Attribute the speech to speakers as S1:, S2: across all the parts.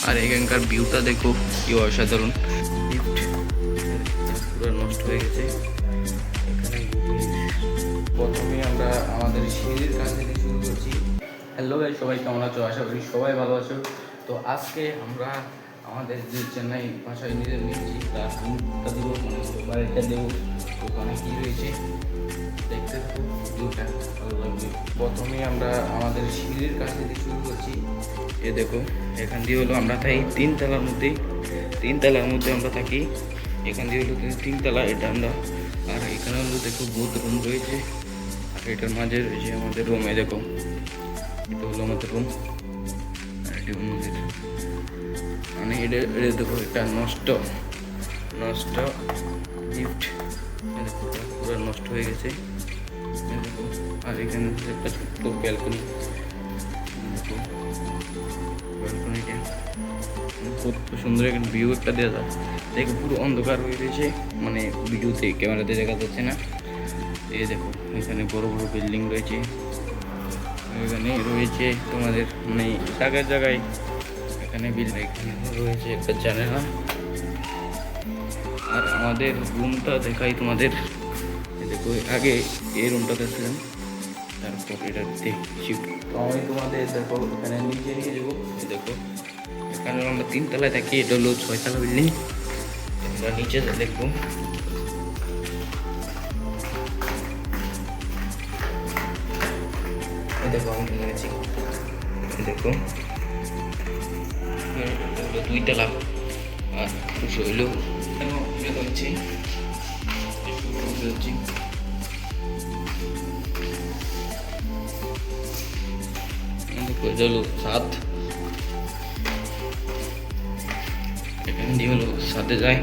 S1: আর এখানকার ভিউটা দেখো কি অসাধারণ। লিফট পুরো নষ্ট হয়ে গেছে। এখানে প্রথমে আমরা আমাদের সিঁড়ির কাছ থেকে শুরু করছি। হ্যালো গাইস, সবাই কেমন আছো? আশা করি সবাই ভালো আছো। তো আজকে আমরা আমাদের যে চেন্নাই ভাষায় নিজের নিচ্ছি তার রুমটা দেবো, মানে বাড়িটা দেবো। ওখানে কী রয়েছে দেখতে থাকো, ভিউটা ভালো লাগবে। প্রথমে আমরা আমাদের সিঁড়ির কাছ থেকে শুরু করছি। এ দেখো, এখান দিয়ে হলো আমরা থাকি তিনতলার মধ্যে আমরা থাকি। এখান দিয়ে হলো তিনতলা, এটা আমরা। আর এখানে হলো দেখো বহুত রুম রয়েছে। আর এটার মাঝে রয়েছে আমাদের রুমে দেখো, এটা হলো আমাদের রুম। আর এটি আমাদের মানে এটা দেখো, এটা নষ্ট লিফট পুরো নষ্ট হয়ে গেছে। দেখো, আর এখানে একটা ছোট্ট ব্যালকনিটা খুব সুন্দর একটা ভিউ একটা দেওয়া যায়। দেখো পুরো অন্ধকার হয়ে রয়েছে, মানে ভিডিওতে ক্যামেরাতে দেখা যাচ্ছে না। এই দেখো, এখানে বড় বড় বিল্ডিং রয়েছে। এখানে রয়েছে তোমাদের মানে জায়গায় এখানে বিল্ডিং রয়েছে একটা জানালা। আর আমাদের রুমটা দেখাই তোমাদের। দেখো, আগে এই রুমটাতে ছিলাম, তারপর এটা শিফট। তো আমি তোমাদের দেখো এখানে নিচে নিয়ে যাবো। দেখো, এখানে আমরা তিনতলায় থাকি, এটা হলো 6তলা বিল্ডিং। আমরা নিচে দেখবো। দেখো আমি কিনেছি, দেখো এটা হলো 2তলা। আর খুশি হইলো কেন হচ্ছে এটা হলো 7। এখানে দিয়ে হলো 7-এ যায়।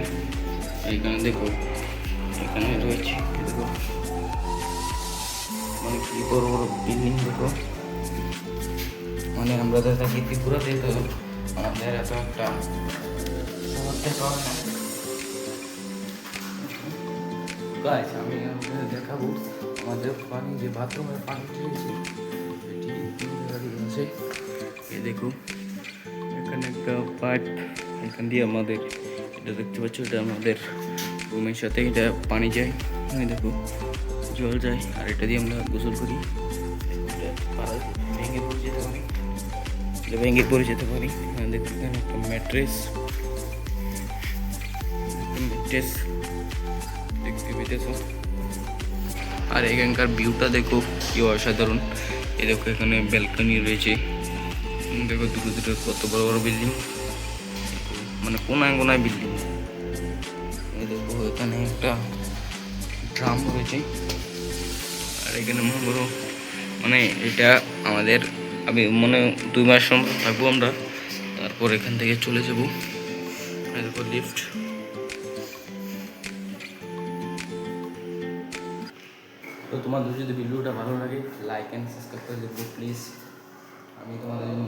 S1: এখানে দেখো, এখানে রয়েছে দেখো মানে কি বড় বড় বিল্ডিং। দেখো, মানে আমরা যা থাকি ত্রিপুরাতে, তো আমাদের এত একটা সামর্থ্য পাওয়া না। গাইস, আমি আপনাদের দেখাবো আমাদের পানি, যে বাথরুমের পানি রয়েছে এটি আছে। এই দেখো, এখানে একটা পাইপ, এখান দিয়ে আমাদের এটা দেখতে পাচ্ছ, এটা আমাদের রুমের সাথে এটা পানি যায়। দেখো জল যায়, আর এটা দিয়ে আমরা গোসল করি। ভেঙে পড়ে যেতে পারি। দেখো এখানে একটা ম্যাট্রেস দেখতে পেতেছ। আর এখানকার ভিউটা দেখো কি অসাধারণ। এই দেখো, এখানে ব্যালকনি রয়েছে। দেখো দুটো কত বড় বড় বিল্ডিং, মানে কোনায় বিল্ডিং। এই দেখো, এখানে একটা ড্রাম রয়েছে। আর এখানে মানে এটা আমাদের, আমি মনে 2 মাস সম্ভব থাকবো আমরা, তারপর এখান থেকে চলে যাবো। এরপর লিফট। তো তোমাদের যদি ভিডিওটা ভালো লাগে, লাইক অ্যান্ড সাবস্ক্রাইব করে দেবো প্লিজ। আমি তোমাদের জন্য